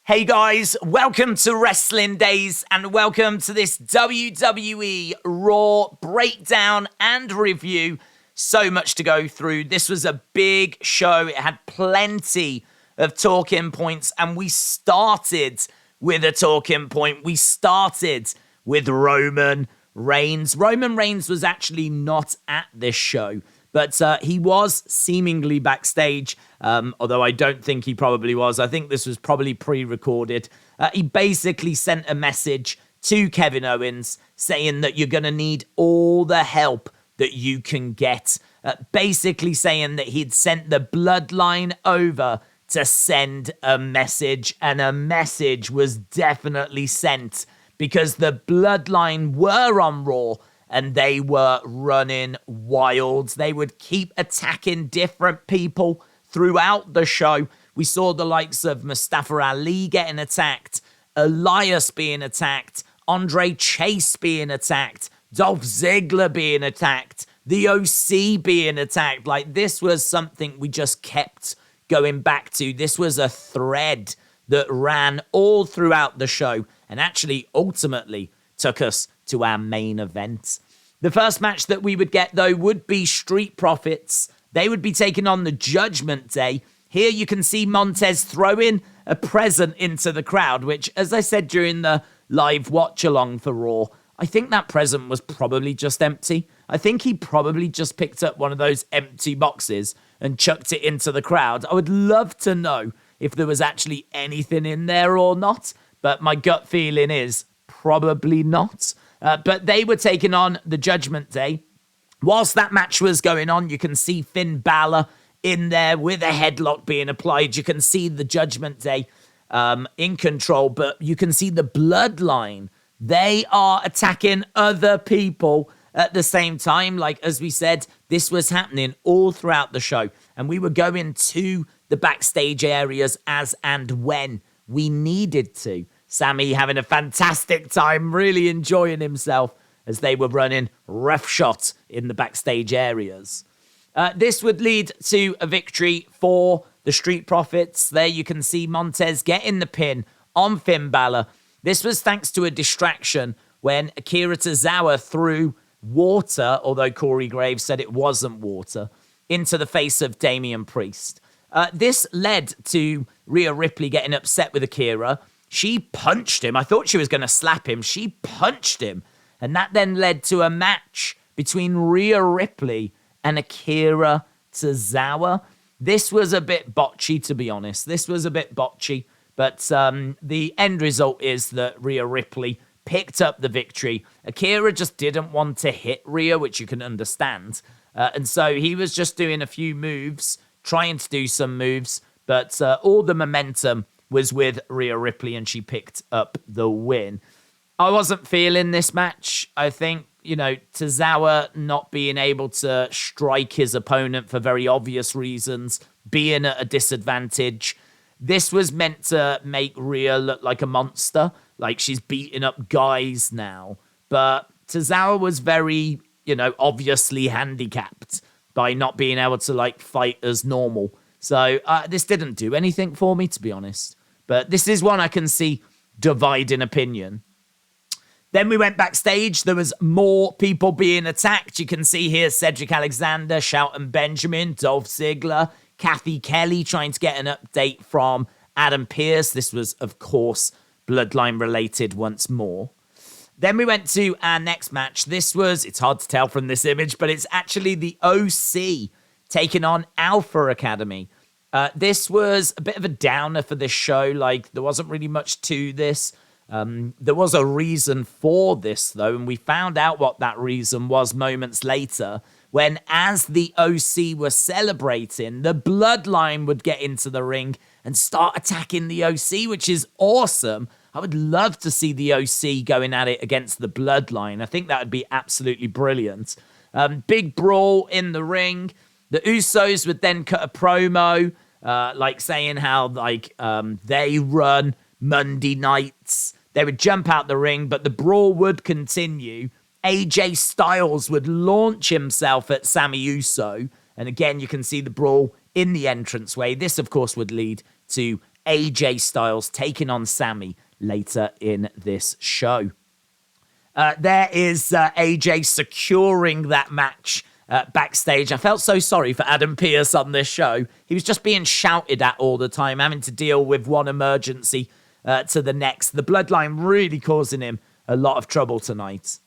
Hey guys, welcome to Wrestling Days and welcome to this WWE RAW breakdown and review. So much to go through. This was a big show. It had plenty of talking points and we started with a talking point. We started with Roman Reigns. Roman Reigns was actually not at this show, but he was seemingly backstage, although I don't think he probably was. I think this was probably pre-recorded. He basically sent a message to Kevin Owens saying that you're going to need all the help that you can get. Basically saying that he'd sent the Bloodline over to send a message, and a message was definitely sent because the Bloodline were on Raw and they were running wild. They would keep attacking different people throughout the show. We saw the likes of Mustafa Ali getting attacked, Elias being attacked, Andre Chase being attacked, Dolph Ziggler being attacked, the OC being attacked. Like, this was something we just kept going back to. This was a thread that ran all throughout the show and actually ultimately took us to our main event. The first match that we would get, though, would be Street Profits. They would be taking on the Judgment Day. Here you can see Montez throwing a present into the crowd, which, as I said during the live watch-along for Raw, I think that present was probably just empty. I think he probably just picked up one of those empty boxes and chucked it into the crowd. I would love to know if there was actually anything in there or not, but my gut feeling is probably not. But they were taking on the Judgment Day. Whilst that match was going on, you can see Finn Balor in there with a headlock being applied. You can see the Judgment Day in control, but you can see the Bloodline. They are attacking other people at the same time. Like, as we said, this was happening all throughout the show, and we were going to the backstage areas as and when we needed to. Sami having a fantastic time, really enjoying himself as they were running roughshod in the backstage areas. This would lead to a victory for the Street Profits. There you can see Montez getting the pin on Finn Balor. This was thanks to a distraction when Akira Tozawa threw water, although Corey Graves said it wasn't water, into the face of Damian Priest. This led to Rhea Ripley getting upset with Akira. She punched him. I thought she was going to slap him. She punched him. And that then led to a match between Rhea Ripley and Akira Tozawa. This was a bit botchy, to be honest. This was a bit botchy. But the end result is that Rhea Ripley picked up the victory. Akira just didn't want to hit Rhea, which you can understand. And so he was just doing a few moves, trying to do some moves. But all the momentum was with Rhea Ripley, and she picked up the win. I wasn't feeling this match. I think, Tozawa not being able to strike his opponent for very obvious reasons, being at a disadvantage. This was meant to make Rhea look like a monster, like she's beating up guys now. But Tozawa was very, obviously handicapped by not being able to, fight as normal. So this didn't do anything for me, to be honest. But this is one I can see dividing opinion. Then we went backstage. There was more people being attacked. You can see here Cedric Alexander, Shelton Benjamin, Dolph Ziggler, Kathy Kelly trying to get an update from Adam Pearce. This was, of course, Bloodline related once more. Then we went to our next match. This was, it's hard to tell from this image, but it's actually the OC taking on Alpha Academy. This was a bit of a downer for this show. There wasn't really much to this. There was a reason for this, though, and we found out what that reason was moments later when, as the OC were celebrating, the Bloodline would get into the ring and start attacking the OC, which is awesome. I would love to see the OC going at it against the Bloodline. I think that would be absolutely brilliant. Big brawl in the ring. The Usos would then cut a promo, saying how they run Monday nights. They would jump out the ring, but the brawl would continue. AJ Styles would launch himself at Sami Uso. And again, you can see the brawl in the entranceway. This, of course, would lead to AJ Styles taking on Sami later in this show. There is AJ securing that match backstage. I felt so sorry for Adam Pearce on this show. He was just being shouted at all the time, having to deal with one emergency to the next. The Bloodline really causing him a lot of trouble tonight.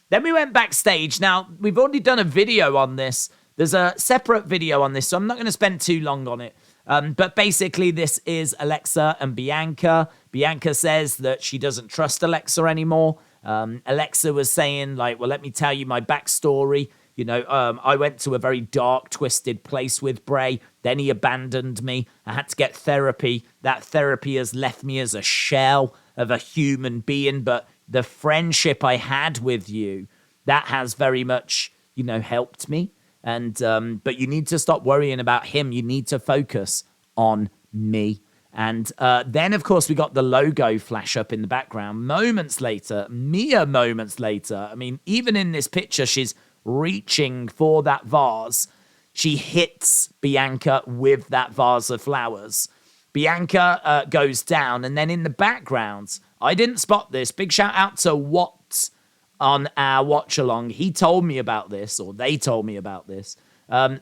Then we went backstage. Now, we've already done a video on this. There's a separate video on this, so I'm not going to spend too long on it. But basically, this is Alexa and Bianca. Bianca says that she doesn't trust Alexa anymore. Alexa was saying, like, well, let me tell you my backstory. You know, I went to a very dark, twisted place with Bray. Then he abandoned me. I had to get therapy. That therapy has left me as a shell of a human being. But the friendship I had with you, that has very much, you know, helped me. And but you need to stop worrying about him. You need to focus on me. And then, of course, we got the logo flash up in the background. Mere moments later. I mean, even in this picture, she's reaching for that vase. She hits Bianca with that vase of flowers. Bianca goes down. And then in the background, I didn't spot this. Big shout out to Watts on our watch along. He told me about this, or they told me about this.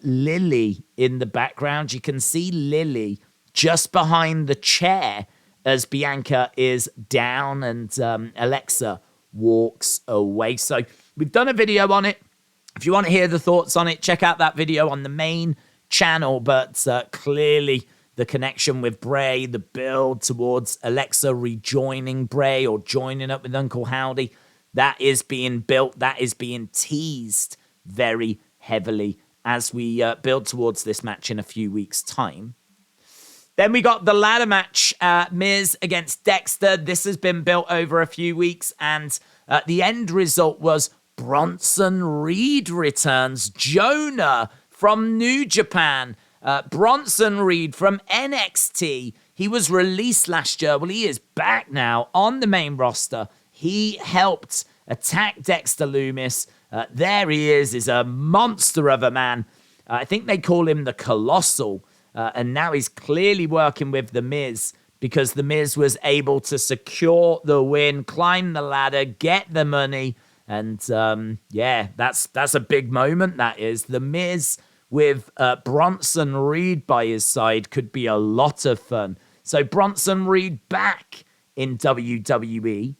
Lily in the background. You can see Lily just behind the chair as Bianca is down and Alexa walks away. So we've done a video on it. If you want to hear the thoughts on it, check out that video on the main channel. But clearly the connection with Bray, the build towards Alexa rejoining Bray or joining up with Uncle Howdy, that is being built, that is being teased very heavily as we build towards this match in a few weeks' time. Then we got the ladder match, Miz against Dexter. This has been built over a few weeks, and the end result was Bronson Reed returns. Jonah from New Japan. Bronson Reed from NXT. He was released last year. Well, he is back now on the main roster. He helped attack Dexter Lumis. There he is a monster of a man. I think they call him the Colossal. And now he's clearly working with The Miz because The Miz was able to secure the win, climb the ladder, get the money. And that's a big moment, that is. The Miz with Bronson Reed by his side could be a lot of fun. So Bronson Reed back in WWE.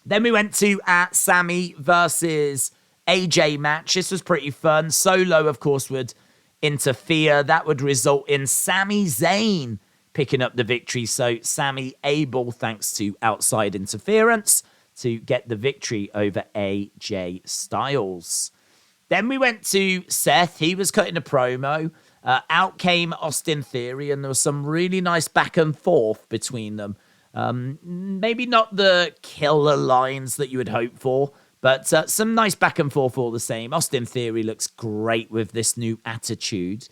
Then we went to Sami versus AJ match. This was pretty fun. Solo, of course, would interfere. That would result in Sami Zayn picking up the victory. So Sami able, thanks to outside interference, to get the victory over AJ Styles. Then we went to Seth. He was cutting a promo. Out came Austin Theory, and there was some really nice back and forth between them. Maybe not the killer lines that you would hope for, but some nice back and forth all the same. Austin Theory looks great with this new attitude.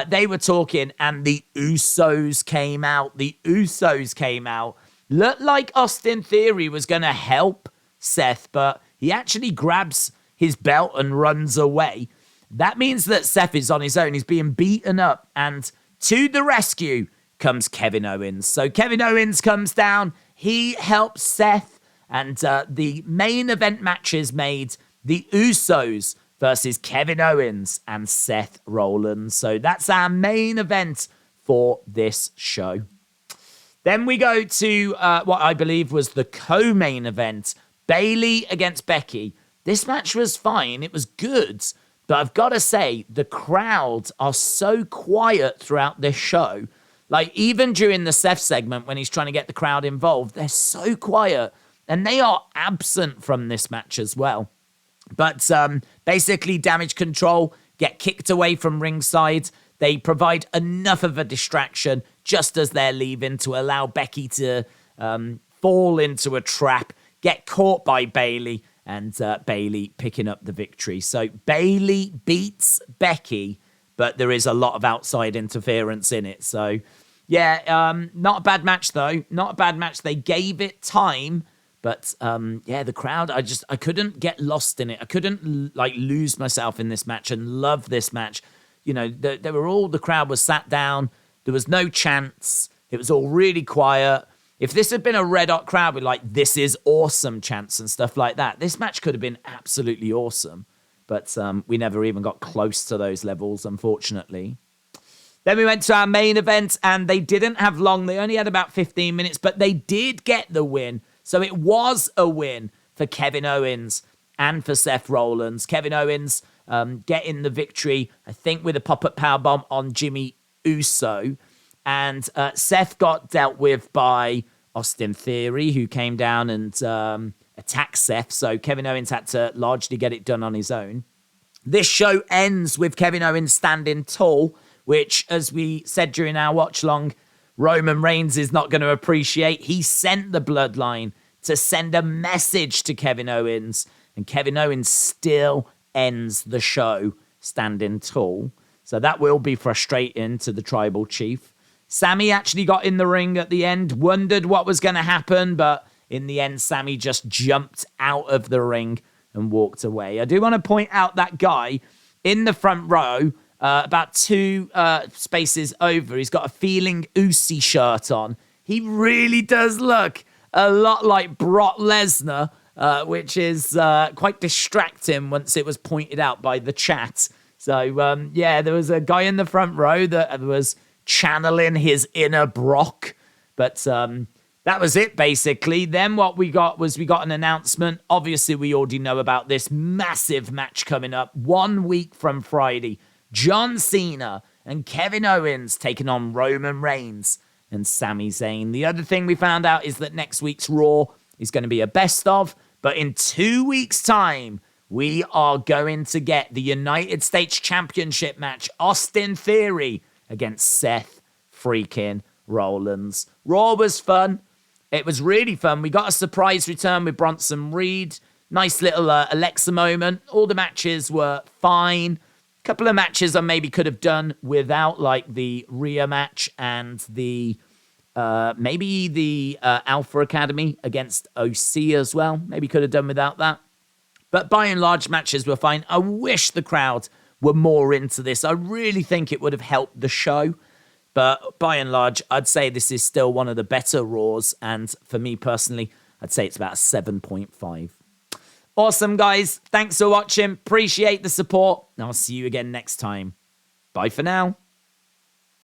They were talking, and the Usos came out. Looked like Austin Theory was going to help Seth, but he actually grabs his belt and runs away. That means that Seth is on his own. He's being beaten up, and to the rescue comes Kevin Owens. So Kevin Owens comes down. He helps Seth, and the main event match is made. The Usos versus Kevin Owens and Seth Rollins. So that's our main event for this show. Then we go to what I believe was the co-main event, Bayley against Becky. This match was fine. It was good. But I've got to say, the crowds are so quiet throughout this show. Like, even during the Seth segment, when he's trying to get the crowd involved, they're so quiet. And they are absent from this match as well. But basically, Damage Control get kicked away from ringside. They provide enough of a distraction just as they're leaving to allow Becky to fall into a trap, get caught by Bayley, and Bayley picking up the victory. So Bayley beats Becky, but there is a lot of outside interference in it. So yeah, not a bad match though. Not a bad match. They gave it time, but the crowd, I couldn't get lost in it. I couldn't lose myself in this match and love this match. You know, the crowd was sat down. There was no chants. It was all really quiet. If this had been a red hot crowd with like, this is awesome chants and stuff like that, this match could have been absolutely awesome. But we never even got close to those levels, unfortunately. Then we went to our main event, and they didn't have long. They only had about 15 minutes, but they did get the win. So it was a win for Kevin Owens and for Seth Rollins. Kevin Owens getting the victory, I think, with a pop-up powerbomb on Jimmy Uso. And Seth got dealt with by Austin Theory, who came down and attacked Seth. So Kevin Owens had to largely get it done on his own. This show ends with Kevin Owens standing tall, which, as we said during our watch-along, Roman Reigns is not going to appreciate. He sent the Bloodline to send a message to Kevin Owens, and Kevin Owens still ends the show standing tall. So that will be frustrating to the Tribal Chief. Sami actually got in the ring at the end, wondered what was going to happen, but in the end, Sami just jumped out of the ring and walked away. I do want to point out that guy in the front row, about two spaces over. He's got a Feeling Usi shirt on. He really does look a lot like Brock Lesnar, which is quite distracting once it was pointed out by the chat. So, yeah, there was a guy in the front row that was channeling his inner Brock. But that was it, basically. Then what we got was we got an announcement. Obviously, we already know about this massive match coming up 1 week from Friday. John Cena and Kevin Owens taking on Roman Reigns and Sami Zayn. The other thing we found out is that next week's Raw is going to be a best of, but in 2 weeks' time, we are going to get the United States Championship match, Austin Theory against Seth freaking Rollins. Raw was fun. It was really fun. We got a surprise return with Bronson Reed. Nice little Alexa moment. All the matches were fine. Couple of matches I maybe could have done without, like the Rhea match and the maybe the Alpha Academy against OC as well. Maybe could have done without that. But by and large, matches were fine. I wish the crowd were more into this. I really think it would have helped the show. But by and large, I'd say this is still one of the better Raws. And for me personally, I'd say it's about a 7.5. Awesome, guys. Thanks for watching. Appreciate the support. And I'll see you again next time. Bye for now.